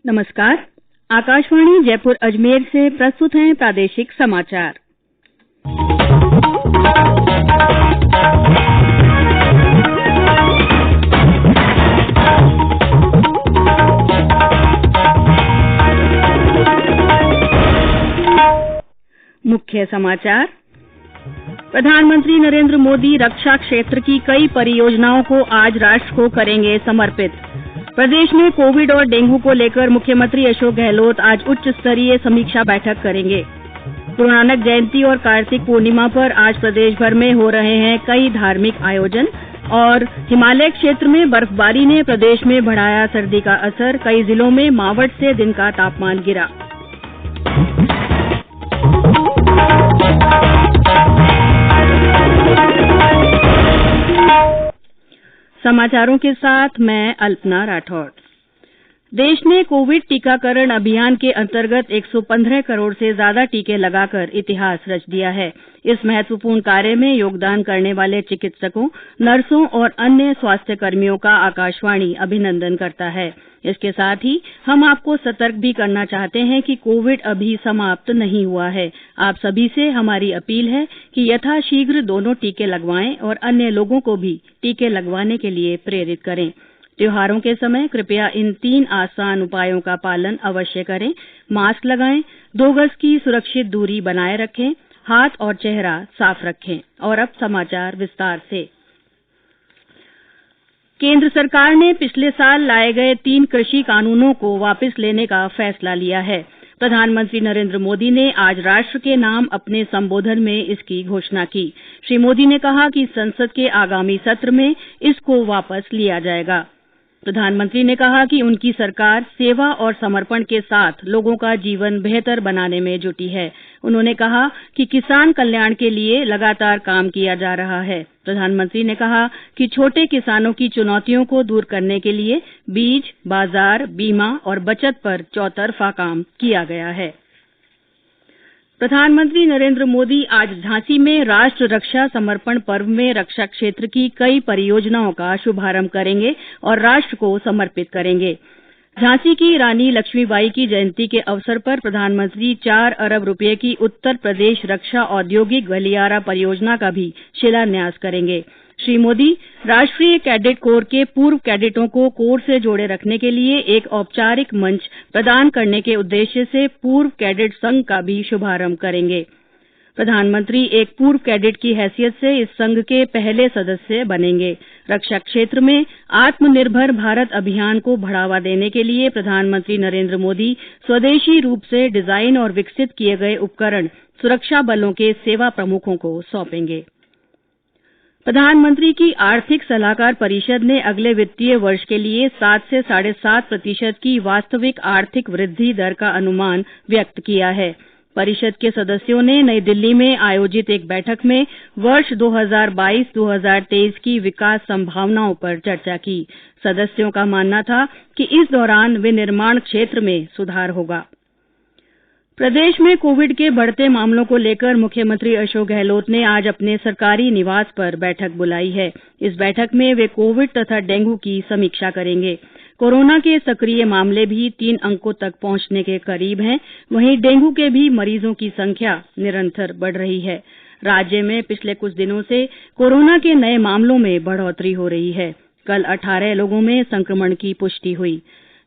नमस्कार। आकाशवाणी जयपुर अजमेर से प्रस्तुत हैं प्रादेशिक समाचार। मुख्य समाचार। प्रधानमंत्री नरेंद्र मोदी रक्षा क्षेत्र की कई परियोजनाओं को आज राष्ट्र को करेंगे समर्पित। प्रदेश में कोविड और डेंगू को लेकर मुख्यमंत्री अशोक गहलोत आज उच्च स्तरीय समीक्षा बैठक करेंगे। गुरु नानक जयंती और कार्तिक पूर्णिमा पर आज प्रदेश भर में हो रहे हैं कई धार्मिक आयोजन और हिमालय क्षेत्र में बर्फबारी ने प्रदेश में बढ़ाया सर्दी का असर। कई जिलों में मावठ से दिन का तापमान गिरा। समाचारों के साथ मैं अल्पना राठौड़। देश ने कोविड टीकाकरण अभियान के अंतर्गत 115 करोड़ से ज्यादा टीके लगाकर इतिहास रच दिया है। इस महत्वपूर्ण कार्य में योगदान करने वाले चिकित्सकों, नर्सों और अन्य स्वास्थ्य कर्मियों का आकाशवाणी अभिनंदन करता है। इसके साथ ही हम आपको सतर्क भी करना चाहते हैं कि कोविड अभी समाप्त नहीं हुआ है। आप सभी से हमारी अपील है कि यथाशीघ्र दोनों टीके लगवाएं और अन्य लोगों को भी टीके लगवाने के लिए प्रेरित करें। त्योहारों के समय कृपया इन 3 आसान उपायों का पालन अवश्य करें। मास्क लगाएं, 2 गज की सुरक्षित दूरी बनाए रखें, हाथ और चेहरा साफ रखें। और अब समाचार विस्तार से। केंद्र सरकार ने पिछले साल लाए गए 3 कृषि कानूनों को वापस लेने का फैसला लिया है। प्रधानमंत्री नरेंद्र मोदी ने आज राष्ट्र के नाम अपने संबोधन में इसकी घोषणा की। श्री मोदी ने कहा कि संसद के आगामी सत्र में इसको वापस लिया जाएगा। प्रधानमंत्री ने कहा कि उनकी सरकार सेवा और समर्पण के साथ लोगों का जीवन बेहतर बनाने में जुटी है। उन्होंने कहा कि किसान कल्याण के लिए लगातार काम किया जा रहा है। प्रधानमंत्री ने कहा कि छोटे किसानों की चुनौतियों को दूर करने के लिए बीज, बाजार, बीमा और बचत पर चौतरफा काम किया गया है। प्रधानमंत्री नरेंद्र मोदी आज झांसी में राष्ट्र रक्षा समर्पण पर्व में रक्षा क्षेत्र की कई परियोजनाओं का शुभारंभ करेंगे और राष्ट्र को समर्पित करेंगे। झांसी की रानी लक्ष्मीबाई की जयंती के अवसर पर प्रधानमंत्री 4 अरब रुपए की उत्तर प्रदेश रक्षा औद्योगिक गलियारा परियोजना का भी शिलान्यास करेंगे। श्री मोदी राष्ट्रीय कैडेट कोर के पूर्व कैडेटों को कोर से जोड़े रखने के लिए एक औपचारिक मंच प्रदान करने के उद्देश्य से पूर्व कैडेट संघ का भी शुभारंभ करेंगे। प्रधानमंत्री एक पूर्व कैडेट की हैसियत से इस संघ के पहले सदस्य बनेंगे। रक्षा क्षेत्र में आत्मनिर्भर भारत अभियान को बढ़ावा देने के लिए प्रधानमंत्री नरेंद्र मोदी स्वदेशी रूप से डिजाइन और विकसित किए गए उपकरण सुरक्षा बलों के सेवा प्रमुखों को सौंपेंगे। प्रधानमंत्री की आर्थिक सलाहकार परिषद ने अगले वित्तीय वर्ष के लिए 7 से 7.5% की वास्तविक आर्थिक वृद्धि दर का अनुमान व्यक्त किया है। परिषद के सदस्यों ने नई दिल्ली में आयोजित एक बैठक में वर्ष 2022-2023 की विकास संभावनाओं पर चर्चा की। सदस्यों का मानना था कि इस दौरान विनिर्माण क्षेत्र में सुधार होगा। प्रदेश में कोविड के बढ़ते मामलों को लेकर मुख्यमंत्री अशोक गहलोत ने आज अपने सरकारी निवास पर बैठक बुलाई है। इस बैठक में वे कोविड तथा डेंगू की समीक्षा करेंगे। कोरोना के सक्रिय मामले भी 3 अंकों तक पहुंचने के करीब हैं। वहीं डेंगू के भी मरीजों की संख्या निरंतर बढ़ रही है। राज्य में पिछले कुछ दिनों से कोरोना के नए मामलों में बढ़ोतरी हो रही है। कल 18 लोगों में संक्रमण की पुष्टि हुई।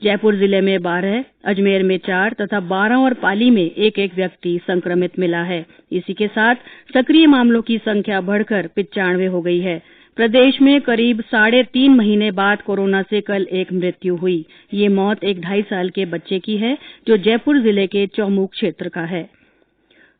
जयपुर जिले में 12, अजमेर में 4 तथा 12 और पाली में एक व्यक्ति संक्रमित मिला है। इसी के साथ सक्रिय मामलों की संख्या बढ़कर 95 हो गई है। प्रदेश में करीब 3.5 महीने बाद कोरोना से कल एक मृत्यु हुई। ये मौत एक 2.5 साल के बच्चे की है जो जयपुर जिले के चौमुख क्षेत्र का है।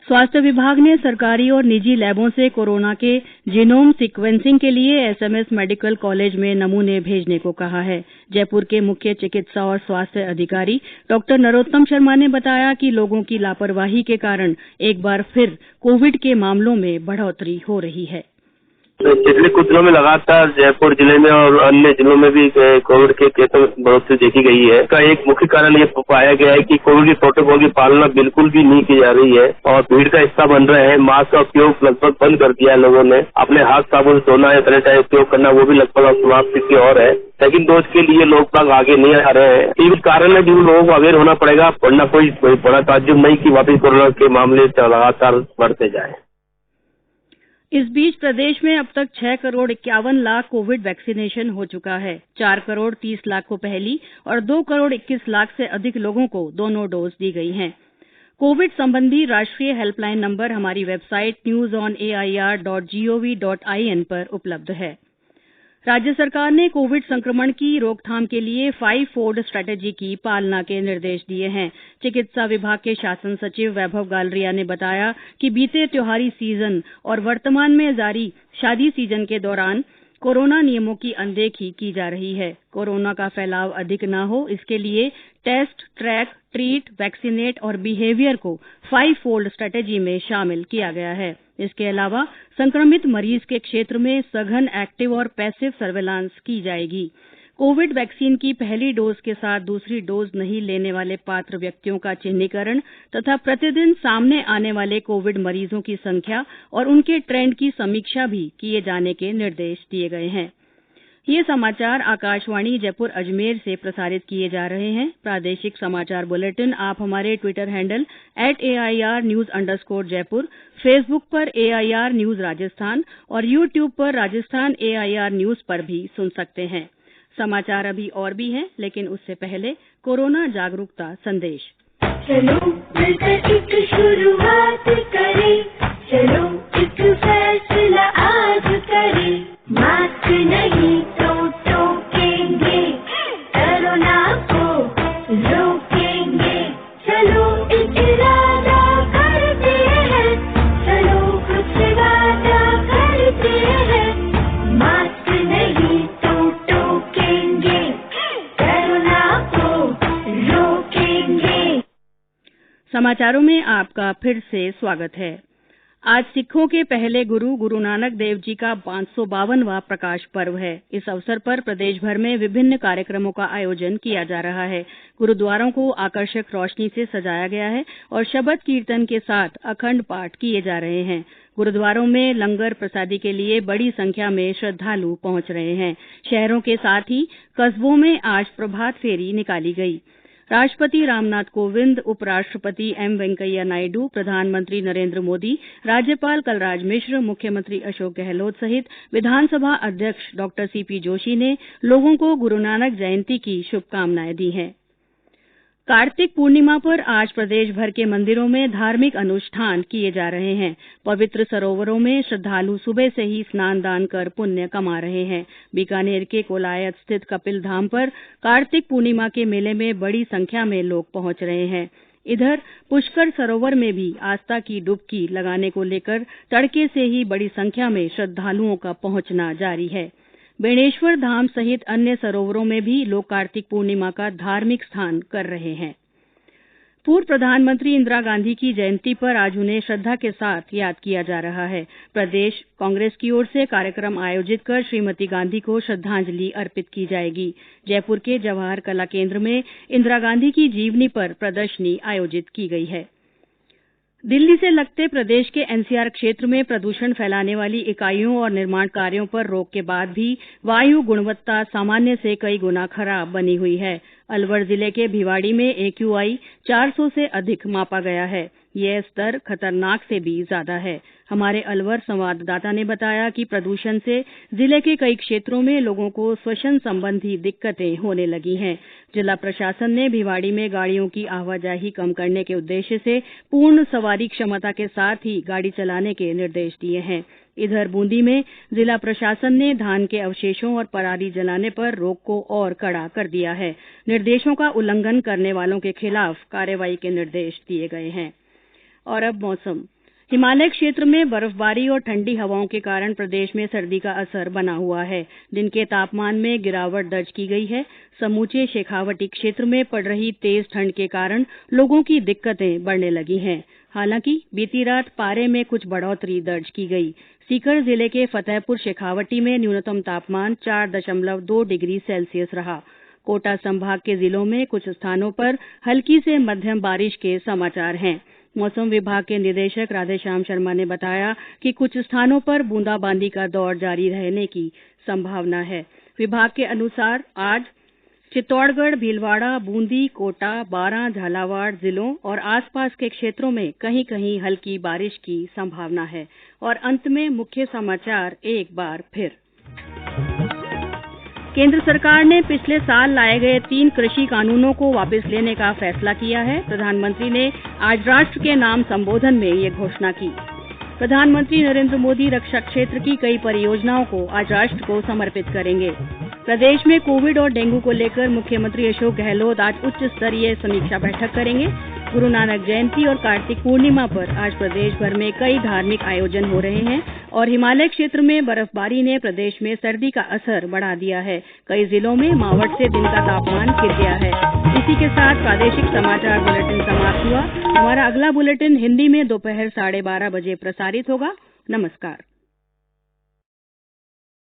स्वास्थ्य विभाग ने सरकारी और निजी लैबों से कोरोना के जीनोम सीक्वेंसिंग के लिए एसएमएस मेडिकल कॉलेज में नमूने भेजने को कहा है। जयपुर के मुख्य चिकित्सा और स्वास्थ्य अधिकारी डॉक्टर नरोत्तम शर्मा ने बताया कि लोगों की लापरवाही के कारण एक बार फिर कोविड के मामलों में बढ़ोतरी हो रही है। पिछले कुछ दिनों में लगातार जयपुर जिले में और अन्य जिलों में भी कोविड के केसों में बढ़ोतरी देखी गई है। इसका एक मुख्य कारण ये पाया गया है कि कोविड के प्रोटोकॉल की पालना बिल्कुल भी नहीं की जा रही है और भीड़ का हिस्सा बन रहे हैं। मास्क का उपयोग लगभग बंद कर दिया है लोगों ने। अपने हाथ साबुन से धोना या सैनिटाइजर उपयोग करना वो भी लगभग अब समाप्ति की ओर है। सेकंड डोज के लिए लोग बाग आगे नहीं आ रहे हैं। ये कारण है जिन लोगों को अवेयर होना पड़ेगा, वरना कोई बड़ा ताज्जुब नहीं कि वापिस कोरोना के मामले लगातार बढ़ते जाए। इस बीच प्रदेश में अब तक 6 करोड़ 51 लाख कोविड वैक्सीनेशन हो चुका है। 4 करोड़ 30 लाख को पहली और 2 करोड़ 21 लाख से अधिक लोगों को दोनों डोज दी गई हैं। कोविड संबंधी राष्ट्रीय हेल्पलाइन नंबर हमारी वेबसाइट newsonair.gov.in पर उपलब्ध है। राज्य सरकार ने कोविड संक्रमण की रोकथाम के लिए 5-फोल्ड स्ट्रेटेजी की पालना के निर्देश दिए हैं। चिकित्सा विभाग के शासन सचिव वैभव गालरिया ने बताया कि बीते त्योहारी सीजन और वर्तमान में जारी शादी सीजन के दौरान कोरोना नियमों की अनदेखी की जा रही है। कोरोना का फैलाव अधिक न हो, इसके लिए टेस्ट, ट्रैक, ट्रीट, वैक्सीनेट और बिहेवियर को 5-फोल्ड स्ट्रेटेजी में शामिल किया गया है। इसके अलावा संक्रमित मरीज के क्षेत्र में सघन एक्टिव और पैसिव सर्वेलांस की जाएगी। कोविड वैक्सीन की पहली डोज के साथ दूसरी डोज नहीं लेने वाले पात्र व्यक्तियों का चिन्हीकरण तथा प्रतिदिन सामने आने वाले कोविड मरीजों की संख्या और उनके ट्रेंड की समीक्षा भी किए जाने के निर्देश दिए गए हैं। ये समाचार आकाशवाणी जयपुर अजमेर से प्रसारित किए जा रहे हैं। प्रादेशिक समाचार बुलेटिन आप हमारे ट्विटर हैंडल @AIRnews_जयपुर, फेसबुक पर AIR न्यूज राजस्थान और यूट्यूब पर राजस्थान AIR न्यूज पर भी सुन सकते हैं। समाचार अभी और भी हैं, लेकिन उससे पहले कोरोना जागरूकता संदेश। चलो मिलकर एक शुरुआत करें, चलो एक फैसला आज करें, मास्क नहीं तो टोकेंगे, कोरोना को रोकेंगे, चलो एक इरादा करते हैं, चलो कुछ वादा करते हैं, मास्क नहीं तो टोकेंगे, कोरोना को रोकेंगे। समाचारों में आपका फिर से स्वागत है। आज सिखों के पहले गुरु नानक देव जी का 552वां प्रकाश पर्व है। इस अवसर पर प्रदेश भर में विभिन्न कार्यक्रमों का आयोजन किया जा रहा है। गुरुद्वारों को आकर्षक रोशनी से सजाया गया है और शबद कीर्तन के साथ अखंड पाठ किए जा रहे हैं। गुरुद्वारों में लंगर प्रसादी के लिए बड़ी संख्या में श्रद्धालु पहुंच रहे हैं। शहरों के साथ ही कस्बों में आज प्रभात फेरी निकाली गई। राष्ट्रपति रामनाथ कोविंद, उपराष्ट्रपति एम वेंकैया नायडू, प्रधानमंत्री नरेंद्र मोदी, राज्यपाल कलराज मिश्र, मुख्यमंत्री अशोक गहलोत सहित विधानसभा अध्यक्ष डॉ सीपी जोशी ने लोगों को गुरु नानक जयंती की शुभकामनाएं दी हैं। कार्तिक पूर्णिमा पर आज प्रदेश भर के मंदिरों में धार्मिक अनुष्ठान किए जा रहे हैं। पवित्र सरोवरों में श्रद्धालु सुबह से ही स्नान दान कर पुण्य कमा रहे हैं। बीकानेर के कोलायत स्थित कपिल धाम पर कार्तिक पूर्णिमा के मेले में बड़ी संख्या में लोग पहुंच रहे हैं। इधर पुष्कर सरोवर में भी आस्था की डुबकी लगाने को लेकर तड़के से ही बड़ी संख्या में श्रद्धालुओं का पहुंचना जारी है। बेणेश्वर धाम सहित अन्य सरोवरों में भी लोग कार्तिक पूर्णिमा का धार्मिक स्नान कर रहे हैं। पूर्व प्रधानमंत्री इंदिरा गांधी की जयंती पर आज उन्हें श्रद्धा के साथ याद किया जा रहा है। प्रदेश कांग्रेस की ओर से कार्यक्रम आयोजित कर श्रीमती गांधी को श्रद्धांजलि अर्पित की जाएगी। जयपुर के जवाहर कला केंद्र में इंदिरा गांधी की जीवनी पर प्रदर्शनी आयोजित की गई है। दिल्ली से लगते प्रदेश के एनसीआर क्षेत्र में प्रदूषण फैलाने वाली इकाइयों और निर्माण कार्यों पर रोक के बाद भी वायु गुणवत्ता सामान्य से कई गुना खराब बनी हुई है। अलवर जिले के भिवाड़ी में AQI 400 से अधिक मापा गया है। यह स्तर खतरनाक से भी ज्यादा है। हमारे अलवर संवाददाता ने बताया कि प्रदूषण से जिले के कई क्षेत्रों में लोगों को श्वसन संबंधी दिक्कतें होने लगी हैं। जिला प्रशासन ने भिवाड़ी में गाड़ियों की आवाजाही कम करने के उद्देश्य से पूर्ण सवारी क्षमता के साथ ही गाड़ी चलाने के निर्देश दिए हैं। इधर बूंदी में जिला प्रशासन ने धान के अवशेषों और पराली जलाने पर रोक को और कड़ा कर दिया है। निर्देशों का उल्लंघन करने वालों के खिलाफ कार्रवाई के निर्देश दिए गए हैं। और अब मौसम। हिमालय क्षेत्र में बर्फबारी और ठंडी हवाओं के कारण प्रदेश में सर्दी का असर बना हुआ है। दिन के तापमान में गिरावट दर्ज की गई है। समूचे शेखावटी क्षेत्र में पड़ रही तेज ठंड के कारण लोगों की दिक्कतें बढ़ने लगी हैं। हालांकि बीती रात पारे में कुछ बढ़ोतरी दर्ज की गई। सीकर जिले के फतेहपुर शेखावटी में न्यूनतम तापमान 4.2 डिग्री सेल्सियस रहा। कोटा संभाग के जिलों में कुछ स्थानों पर हल्की से मध्यम बारिश के समाचार हैं। मौसम विभाग के निदेशक राधेश्याम शर्मा ने बताया कि कुछ स्थानों पर बूंदाबांदी का दौर जारी रहने की संभावना है। विभाग के अनुसार आज चित्तौड़गढ़, भीलवाड़ा, बूंदी, कोटा, बारां, झालावाड़ जिलों और आसपास के क्षेत्रों में कहीं कहीं हल्की बारिश की संभावना है। और अंत में मुख्य समाचार एक बार फिर। केंद्र सरकार ने पिछले साल लाए गए 3 कृषि कानूनों को वापस लेने का फैसला किया है। प्रधानमंत्री ने आज राष्ट्र के नाम संबोधन में ये घोषणा की। प्रधानमंत्री नरेंद्र मोदी रक्षा क्षेत्र की कई परियोजनाओं को आज राष्ट्र को समर्पित करेंगे। प्रदेश में कोविड और डेंगू को लेकर मुख्यमंत्री अशोक गहलोत आज उच्च स्तरीय समीक्षा बैठक करेंगे। गुरु नानक जयंती और कार्तिक पूर्णिमा पर आज प्रदेश भर में कई धार्मिक आयोजन हो रहे हैं और हिमालय क्षेत्र में बर्फबारी ने प्रदेश में सर्दी का असर बढ़ा दिया है। कई जिलों में मावठ से दिन का तापमान गिर गया है। इसी के साथ प्रादेशिक समाचार बुलेटिन समाप्त हुआ। हमारा अगला बुलेटिन हिंदी में दोपहर 12:30 बजे प्रसारित होगा। नमस्कार।